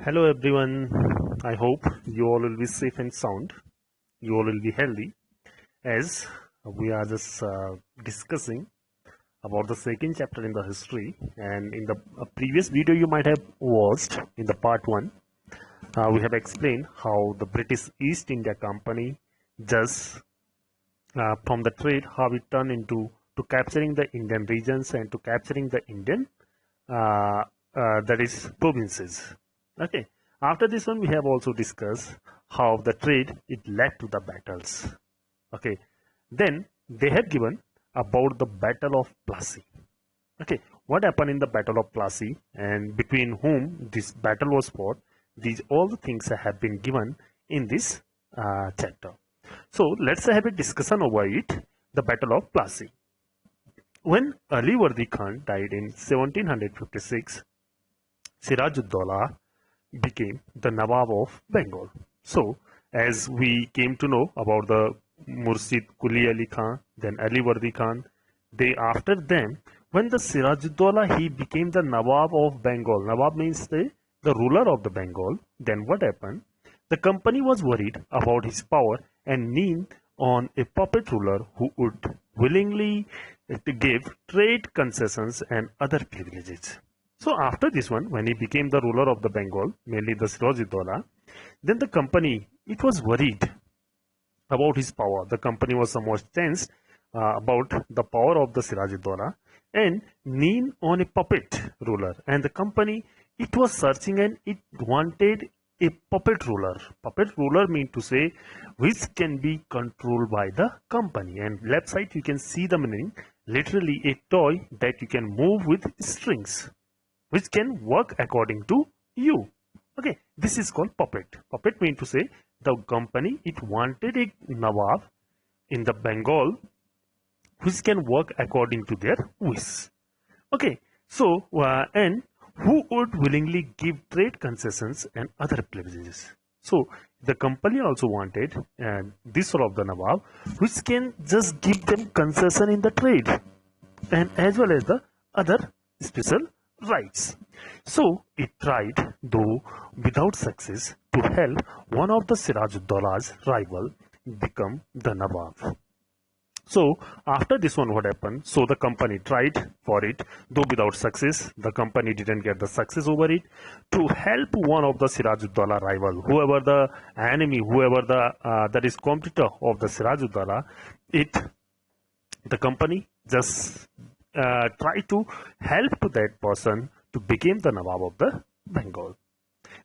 Hello everyone. I hope you all will be safe and sound. You all will be healthy as we are just discussing about the second chapter in the history. And in the previous video you might have watched in the part 1, we have explained how the British East India Company just from the trade how it turned into to capturing the Indian regions and to capturing the Indian that is provinces. Okay. After this one, we have also discussed how the trade it led to the battles. Okay. Then they have given about the Battle of Plassey. Okay. What happened in the Battle of Plassey and between whom this battle was fought? These all the things have been given in this chapter. So let's have a discussion over it. The Battle of Plassey. When Ali Wardi Khan died in 1756, Siraj-ud-Dawla became the Nawab of Bengal. So, as we came to know about the Murshid Quli Ali Khan, then Ali Wardi Khan, they after them, when the Siraj-ud-Dawla he became the Nawab of Bengal. Nawab means the ruler of the Bengal. Then what happened? The company was worried about his power and leaned on a puppet ruler who would willingly give trade concessions and other privileges. So after this one, when he became the ruler of the Bengal, mainly the Siraj-ud-Dawla, then the company, it was worried about his power. The company was somewhat tense about the power of the Siraj-ud-Dawla and leaned on a puppet ruler. And the company, it was searching and it wanted a puppet ruler. Puppet ruler means to say which can be controlled by the company. And left side you can see the meaning, literally a toy that you can move with strings, which can work according to you. Okay, this is called puppet. Puppet means to say the company, it wanted a Nawab in the Bengal which can work according to their wish. Okay, so and who would willingly give trade concessions and other privileges. So the company also wanted this sort of the Nawab which can just give them concession in the trade and as well as the other special rights. So it tried, though without success, to help one of the Siraj-ud-Dawla's rival become the Nawab. So after this one, what happened? So the company tried for it, though without success. The company didn't get the success over it to help one of the Siraj-ud-Dawla rival, whoever the enemy, whoever the that is competitor of the Siraj-ud-Dawla. The company just try to help to that person to become the Nawab of the Bengal.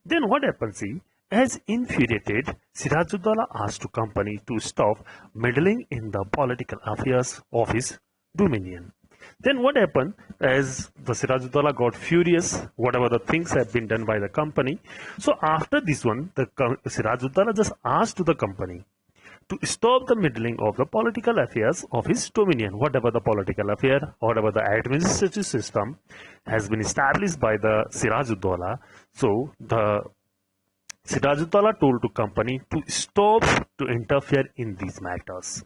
Then what happens? See, as infuriated, Siraj-ud-Dawla asked the company to stop meddling in the political affairs of his dominion. Then what happened? As the Siraj-ud-Dawla got furious, whatever the things have been done by the company. So after this one, the Siraj-ud-Dawla just asked to the company to stop the meddling of the political affairs of his dominion. Whatever the political affair, whatever the administrative system has been established by the Siraj-ud-Dawla. So the Siraj-ud-Dawla told the company to stop to interfere in these matters,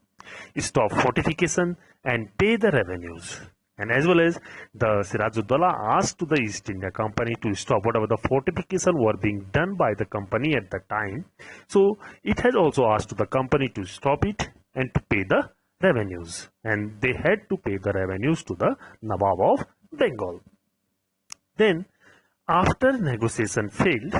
stop fortification and pay the revenues. And as well as the Siraj-ud-Dawla asked to the East India Company to stop whatever the fortification were being done by the company at the time. So it has also asked to the company to stop it and to pay the revenues. And they had to pay the revenues to the Nawab of Bengal. Then after this negotiation failed,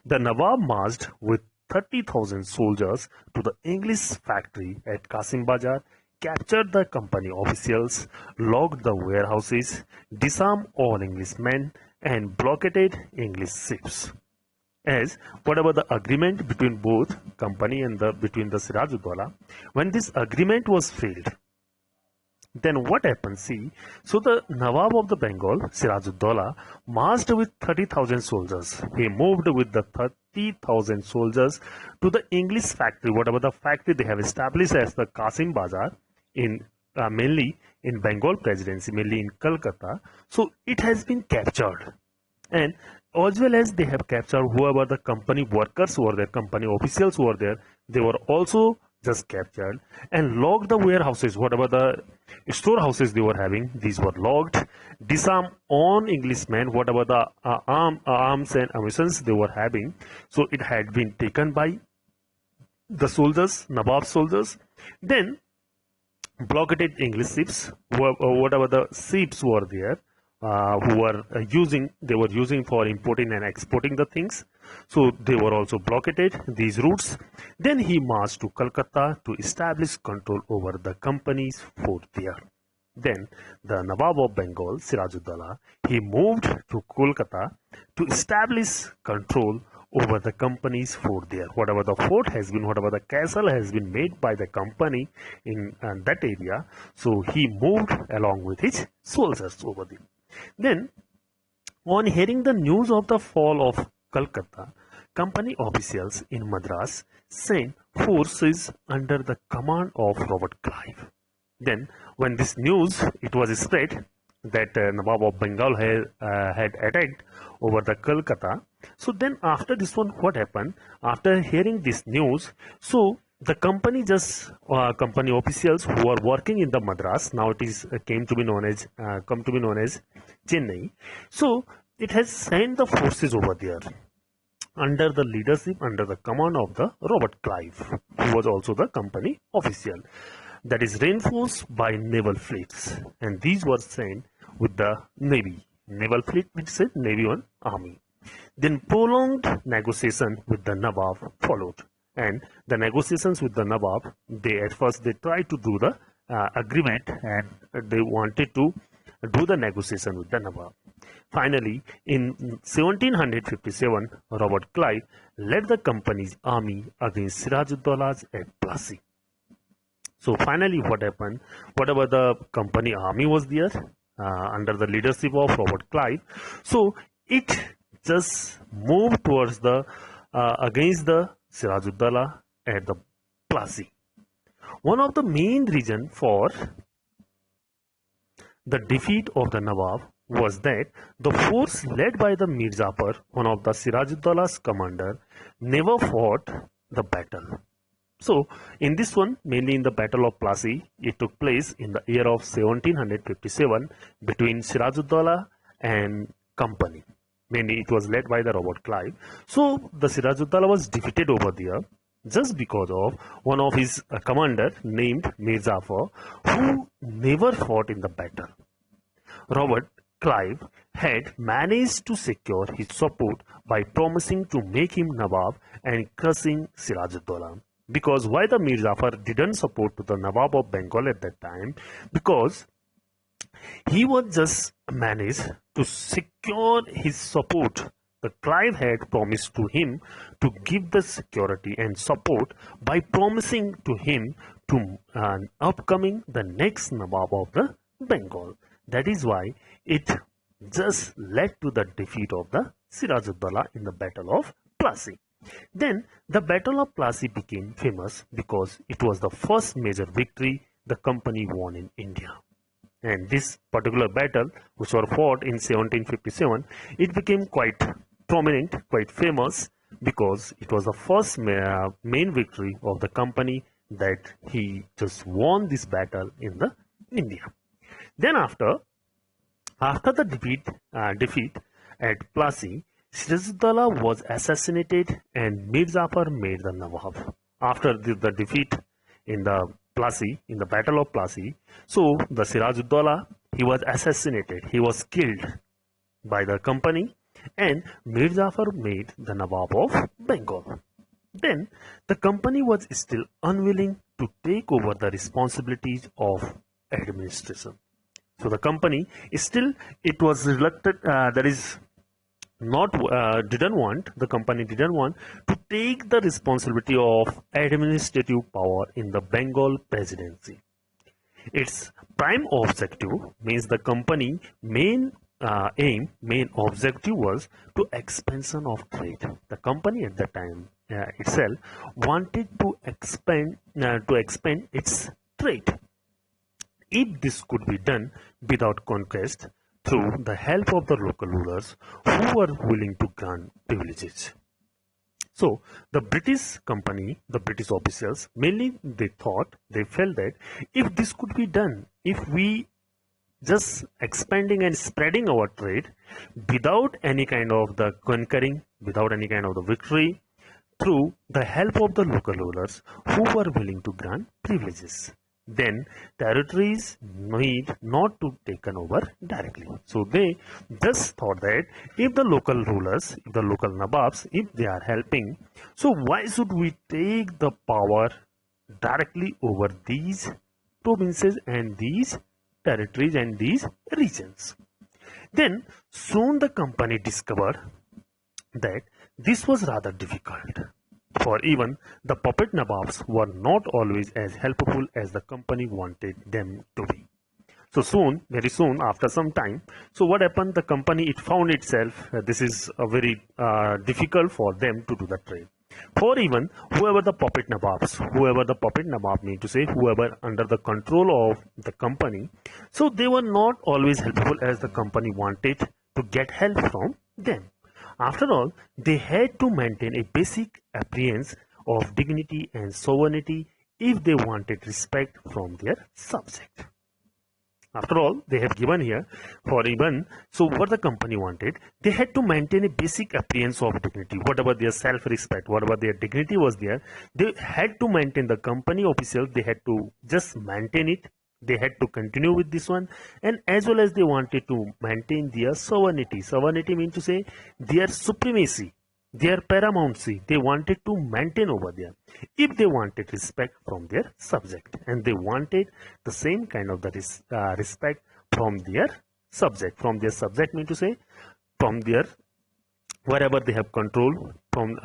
the Nawab marched with 30,000 soldiers to the English factory at Kasim Bazar, captured the company officials, locked the warehouses, disarmed all Englishmen, and blockaded English ships. As whatever the agreement between both company and between the Siraj-ud-Dawla, when this agreement was failed, then what happened? See, so the Nawab of the Bengal, Siraj-ud-Dawla, marched with 30,000 soldiers. He moved with the 30,000 soldiers to the English factory, whatever the factory they have established as the Kasim Bazar in mainly in Bengal Presidency, mainly in Calcutta. So it has been captured, and as well as they have captured whoever the company workers were there, company officials were there. They were also just captured and locked the warehouses, whatever the storehouses they were having, these were locked, disarmed on Englishmen, whatever the arms and ammunition they were having, so it had been taken by the soldiers, Nawab soldiers. Then blockaded English ships, whatever the ships were there, who were they were using for importing and exporting the things. So they were also blockaded these routes. Then he marched to Calcutta to establish control over the company's fort there. Then the Nawab of Bengal, Sirajuddaula, he moved to Kolkata to establish control over the company's fort there. Whatever the fort has been, whatever the castle has been made by the company in that area, so he moved along with his soldiers over there. Then, on hearing the news of the fall of Calcutta, company officials in Madras sent forces under the command of Robert Clive. Then, when this news it was spread that Nawab of Bengal had attacked over the Calcutta, so then after this one, what happened? After hearing this news, so the company company officials who are working in the Madras, now it is come to be known as Chennai. So it has sent the forces over there under the leadership, under the command of the Robert Clive, who was also the company official. That is reinforced by naval fleets, and these were sent with the navy. Naval fleet means navy or army. Then prolonged negotiation with the Nawab followed, and the negotiations with the Nawab, at first they tried to do the agreement, and they wanted to do the negotiation with the Nawab. Finally, in 1757, Robert Clive led the company's army against Sirajuddaulah at Plassey. So finally what happened, whatever the company army was there under the leadership of Robert Clive, so it just moved towards the against the Sirajuddaulah at the Plassey. One of the main reasons for the defeat of the Nawab was that the force led by the Mir Jafar, one of the Sirajuddaullah's commander, never fought the battle. So, in this one, mainly in the Battle of Plassey, it took place in the year of 1757 between Sirajuddaulah and company. Mainly, it was led by the Robert Clive. So, the Sirajuddaulah was defeated over there just because of one of his commander named Mir Jafar, who never fought in the battle. Robert Clive had managed to secure his support by promising to make him Nawab and crushing Sirajuddaulah. Because why the Mir Jafar didn't support the Nawab of Bengal at that time? Because he was just managed to secure his support. The Clive had promised to him to give the security and support by promising to him to upcoming the next Nawab of the Bengal. That is why it just led to the defeat of the Sirajuddaulah in the Battle of Plassey. Then the Battle of Plassey became famous because it was the first major victory the company won in India. And this particular battle, which was fought in 1757, it became quite prominent, quite famous, because it was the first main victory of the company that he just won this battle in the India. Then after the defeat at Plassey, Sirajuddaulah was assassinated and Mir Jafar made the Nawab. After the defeat in the Plassey, in the Battle of Plassey, so the Sirajuddaulah, he was assassinated, he was killed by the company, and Mir Jafar made the Nawab of Bengal. Then the company was still unwilling to take over the responsibilities of administration. So the company is still, it was reluctant, the company didn't want to take the responsibility of administrative power in the Bengal presidency. Its prime objective, means the company main objective was to expansion of trade. The company at that time itself wanted to expand its trade. If this could be done without conquest, through the help of the local rulers who were willing to grant privileges. So the British company, the British officials, mainly they felt that if this could be done, if we just expanding and spreading our trade without any kind of the conquering, without any kind of the victory, through the help of the local rulers who were willing to grant privileges, then territories need not to taken over directly. So they just thought that if the local rulers, if the local nababs, if they are helping, so why should we take the power directly over these provinces and these territories and these regions? Then soon the company discovered that this was rather difficult, for even the puppet nababs were not always as helpful as the company wanted them to be. So soon, very soon, after some time, so what happened? The company, it found itself, this is a very difficult for them to do the trade. For even whoever the puppet nabab mean to say, whoever under the control of the company, so they were not always helpful as the company wanted to get help from them. After all, they had to maintain a basic appearance of dignity and sovereignty if they wanted respect from their subject. After all, they have given here for even, so what the company wanted, they had to maintain a basic appearance of dignity, whatever their self-respect, whatever their dignity was there, they had to maintain. The company officials, they had to just maintain it, they had to continue with this one, and as well as they wanted to maintain their sovereignty. Sovereignty means to say their supremacy, their paramountcy, they wanted to maintain over there if they wanted respect from their subject, and they wanted the same kind of the respect from their subject. From their subject mean to say from their wherever they have control, from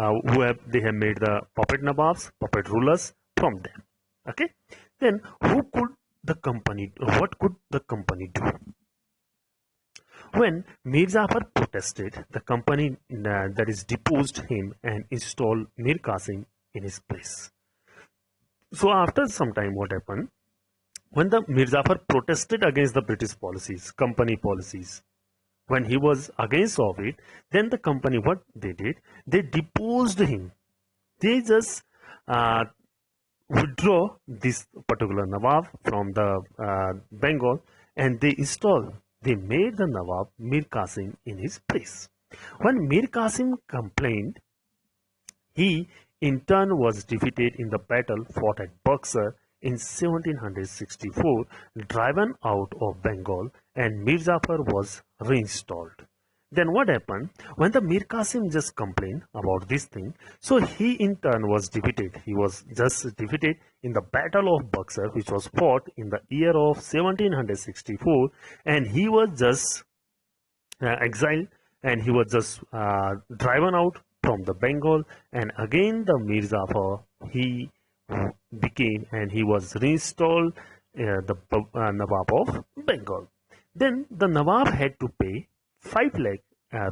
they have made the puppet nababs, puppet rulers from them. Okay, then what could the company do? When Mir Jafar protested, the company that is deposed him and installed Mir Qasim in his place. So after some time, what happened? When the Mir Jafar protested against the British policies, company policies, when he was against of it, then the company, what they did, they deposed him. They just withdraw this particular Nawab from the Bengal, and they made the Nawab Mir Qasim in his place. When Mir Qasim complained, he in turn was defeated in the battle fought at Buxar in 1764, driven out of Bengal, and Mir Jafar was reinstalled. Then what happened? When the Mir Qasim just complained about this thing, so he in turn was defeated. He was just defeated in the Battle of Buxar, which was fought in the year of 1764, and he was just exiled, and he was just driven out from the Bengal, and again the Mir Jafar, he became and he was reinstalled the Nawab of Bengal. Then the Nawab had to pay 5 lakh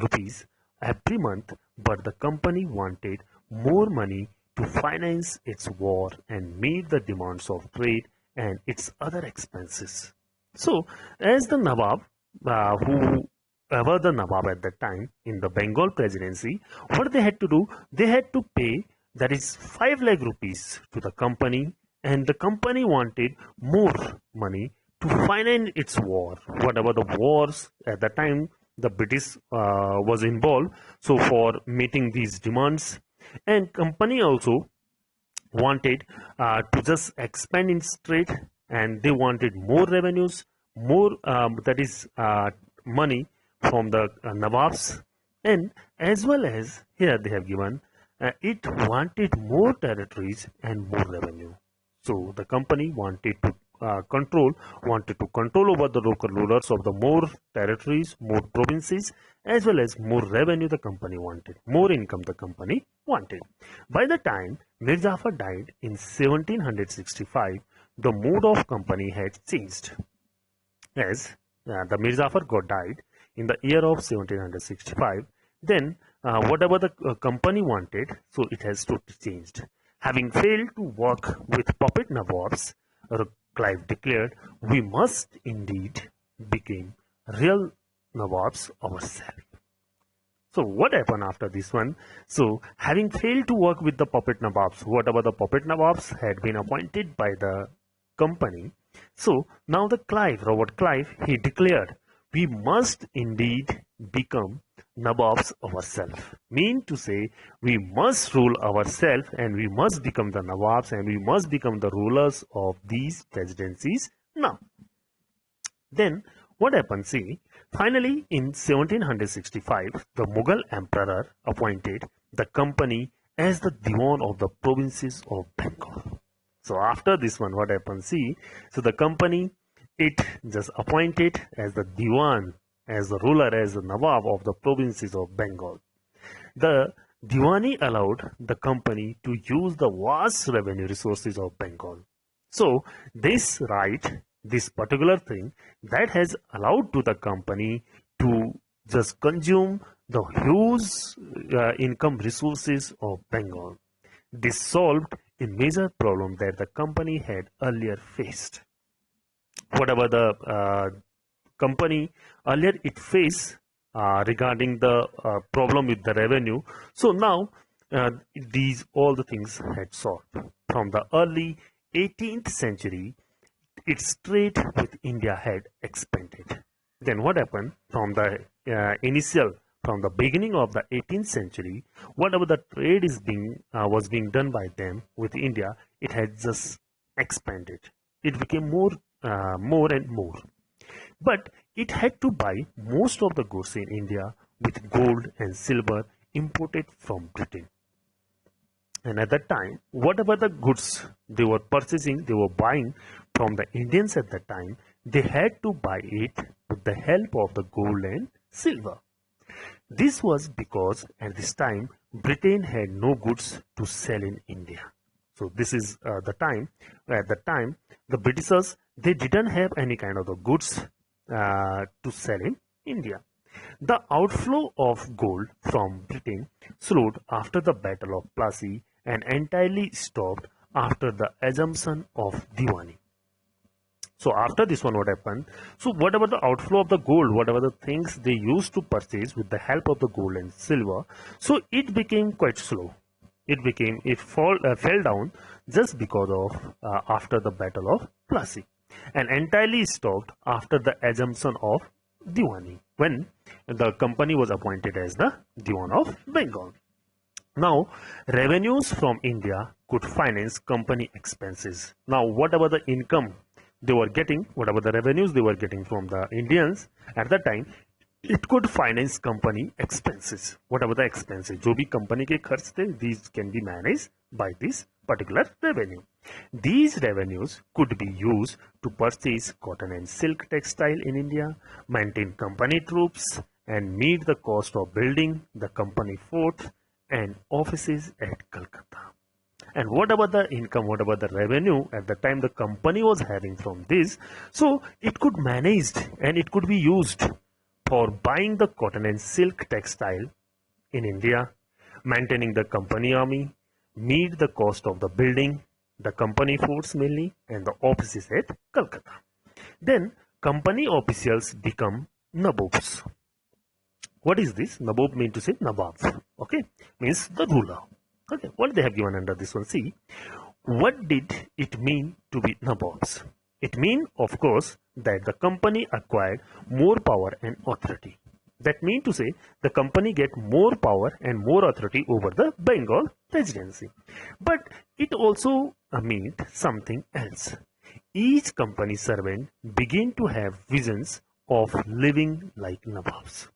rupees every month, but the company wanted more money to finance its war and meet the demands of trade and its other expenses. So, as the Nawab, whoever the Nawab at that time in the Bengal presidency, what they had to do, they had to pay, that is 5 lakh rupees to the company, and the company wanted more money to finance its war, whatever the wars at that time the British was involved. So for meeting these demands, and company also wanted to just expand its trade, and they wanted more revenues, more that is money from the Nawabs, and as well as here they have given it wanted more territories and more revenue. So the company wanted to control over the local rulers of the more territories, more provinces, as well as more revenue the company wanted, more income the company wanted. By the time Mir Jafar died in 1765, the mood of company had changed. As the Mir Jafar died in the year of 1765, then whatever the company wanted, so it has totally changed. Having failed to work with puppet Nawabs, Clive declared, we must indeed become real Nawabs ourselves. So what happened after this one? So having failed to work with the puppet Nawabs, whatever the puppet Nawabs had been appointed by the company. So now the Robert Clive, he declared, we must indeed become Nawabs ourselves. Mean to say, we must rule ourselves and we must become the Nawabs and we must become the rulers of these presidencies now. Then what happened? See, finally in 1765, the Mughal emperor appointed the company as the Diwan of the provinces of Bengal. So after this one, what happened? See, so the company, it just appointed as the Diwan, as the ruler, as the Nawab of the provinces of Bengal. The Diwani allowed the company to use the vast revenue resources of Bengal. So this right, this particular thing, that has allowed to the company to just consume the huge income resources of Bengal. This solved a major problem that the company had earlier faced. Whatever the company earlier it faced regarding the problem with the revenue, so now these all the things had solved. From the early 18th century, its trade with India had expanded. Then what happened? From the from the beginning of the 18th century, whatever the trade was being done by them with India, it had just expanded. It became more and more. But it had to buy most of the goods in India with gold and silver imported from Britain. And at that time, whatever the goods they were purchasing, they were buying from the Indians at that time, they had to buy it with the help of the gold and silver. This was because at this time, Britain had no goods to sell in India. So this is the time, at the time, the Britishers, they didn't have any kind of the goods to sell in India. The outflow of gold from Britain slowed after the Battle of Plassey and entirely stopped after the assumption of Diwani. So after this one, what happened? So whatever the outflow of the gold, whatever the things they used to purchase with the help of the gold and silver, so it became quite slow. It fell down just because of after the Battle of Plassey, and entirely stopped after the assumption of Diwani, when the company was appointed as the Diwan of Bengal. Now, revenues from India could finance company expenses. Now, whatever the income they were getting, whatever the revenues they were getting from the Indians at that time, it could finance company expenses. Whatever the expenses, जो भी company के खर्च थे, these can be managed by this particular revenue. These revenues could be used to purchase cotton and silk textile in India, maintain company troops, and meet the cost of building the company fort and offices at Calcutta. And whatever the income, whatever the revenue at the time the company was having from this, so it could managed and it could be used for buying the cotton and silk textile in India, maintaining the company army, meet the cost of the building, the company forts mainly, and the offices at Calcutta. Then company officials become nabobs. What is this? Nabob means to say Nawab. Okay, means the ruler. Okay, what they have given under this one? See, what did it mean to be nabobs? It means, of course, that the company acquired more power and authority. That means to say the company get more power and more authority over the Bengal presidency. But it also meant something else. Each company servant began to have visions of living like Nawabs.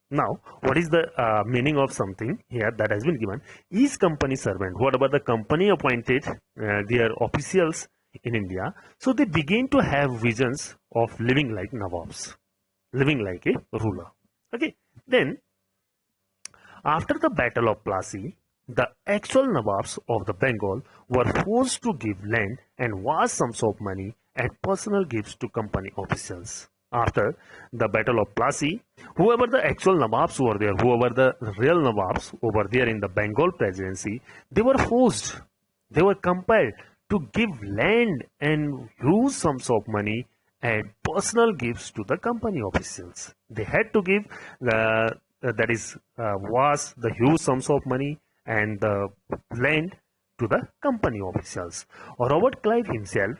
Now, what is the meaning of something here that has been given? Each company servant, whatever the company appointed their officials in India, so they begin to have visions of living like Nawabs, living like a ruler. Okay, then after the Battle of Plassey, the actual Nawabs of the Bengal were forced to give land and vast sums of money and personal gifts to company officials. After the Battle of Plassey, whoever the actual Nawabs were there, whoever the real Nawabs over there in the Bengal presidency, they were forced, they were compelled to give land and huge sums of money and personal gifts to the company officials. They had to give was the huge sums of money and the land to the company officials. Robert Clive himself,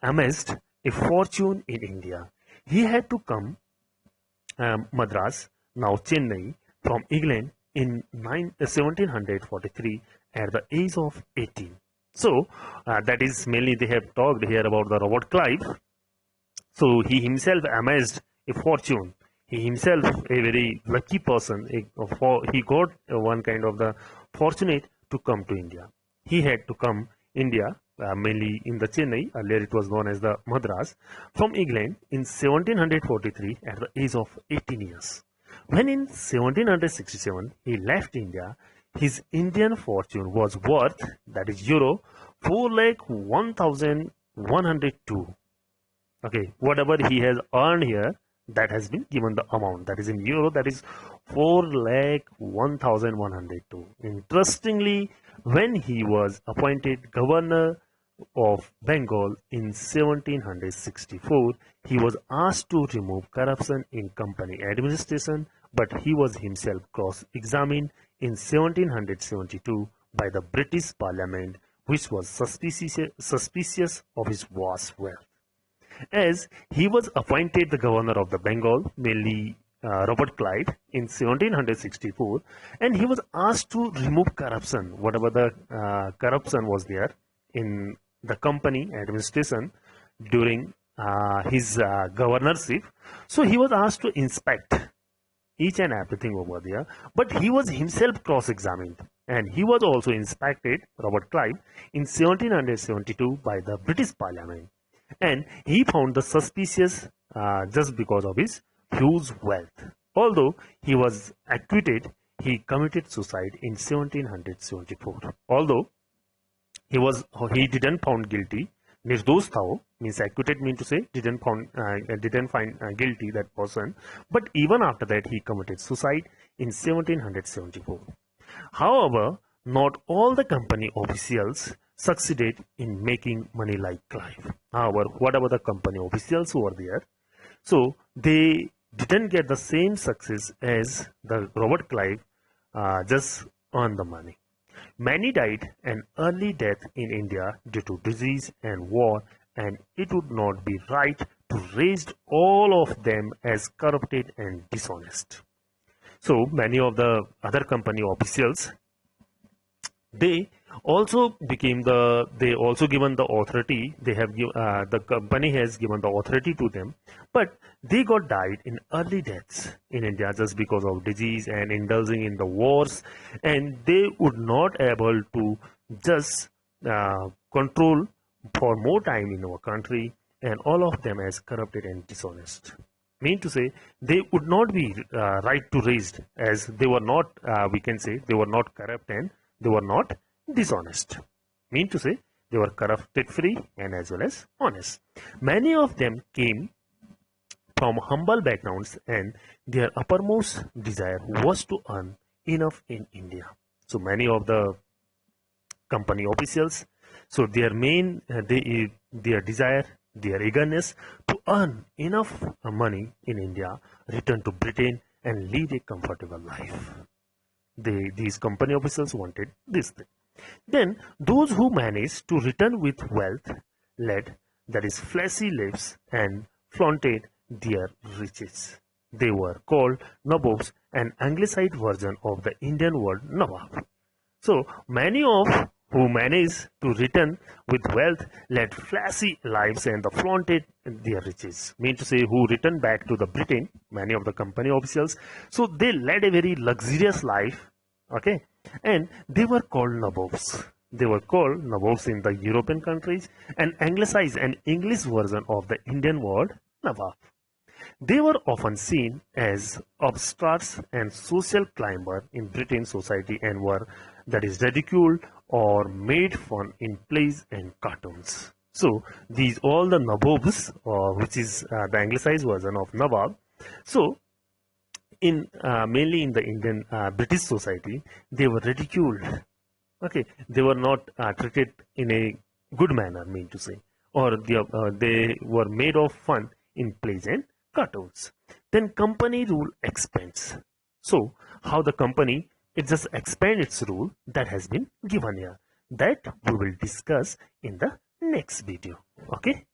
amassed a fortune in India. He had to come Madras, now Chennai, from England in 1743 at the age of 18. So that is mainly they have talked here about the Robert Clive. So he himself amassed a fortune. He himself a very lucky person. He got one kind of the fortunate to come to India. He had to come India mainly in the Chennai, earlier it was known as the Madras, from England in 1743 at the age of 18 years. When in 1767 he left India, his Indian fortune was worth, that is euro, 4,01,102. Okay, whatever he has earned here, that has been given the amount, that is in euro, that is 4,01,102. Interestingly, when he was appointed governor of Bengal in 1764, he was asked to remove corruption in company administration, but he was himself cross-examined in 1772 by the British Parliament, which was suspicious of his vast wealth. As he was appointed the governor of the Bengal, mainly Robert Clive, in 1764, and he was asked to remove corruption, whatever the corruption was there in the company administration during his governorship. So he was asked to inspect each and everything over there, but he was himself cross-examined, and he was also inspected, Robert Clive, in 1772 by the British Parliament, and he found the suspicious just because of his huge wealth. Although he was acquitted, he committed suicide in 1774. Although he didn't found guilty. Nirdosh thao means acquitted, mean to say didn't find guilty that person. But even after that, he committed suicide in 1774. However, not all the company officials succeeded in making money like Clive. However, whatever the company officials who were there, so they didn't get the same success as the Robert Clive just earned the money. Many died an early death in India due to disease and war, and it would not be right to raise all of them as corrupted and dishonest. So many of the other company officials, they also given the authority. The company has given the authority to them, but they got died in early deaths in India just because of disease and indulging in the wars, and they would not able to just control for more time in our country, and all of them as corrupted and dishonest. Mean to say, they would not be right to raised, as they were not, we can say, they were not corrupt and they were not dishonest. Mean to say, they were corrupted free and as well as honest. Many of them came from humble backgrounds, and their uppermost desire was to earn enough in India. So many of the company officials, so their main their desire, their eagerness to earn enough money in India, return to Britain and lead a comfortable life. These company officials wanted this thing. Then those who managed to return with wealth led, that is flashy lives, and flaunted their riches. They were called Nabobs, an anglicized version of the Indian word Nawab. So many of who managed to return with wealth led flashy lives and flaunted their riches. Mean to say, who returned back to the Britain, many of the company officials, so they led a very luxurious life, okay, and they were called Nabobs. They were called Nabobs in the European countries, and anglicized an English version of the Indian word Nawab. They were often seen as upstarts and social climbers in British society, and were, that is, ridiculed or made fun in plays and cartoons. So these all the Nabobs, which is the anglicized version of Nawab. So in mainly in the Indian British society, they were ridiculed. Okay, they were not treated in a good manner, mean to say, or they were made of fun in plays and cartoons. Then company rule expands. So how the company it just expand its rule that has been given here, that we will discuss in the next video. Okay.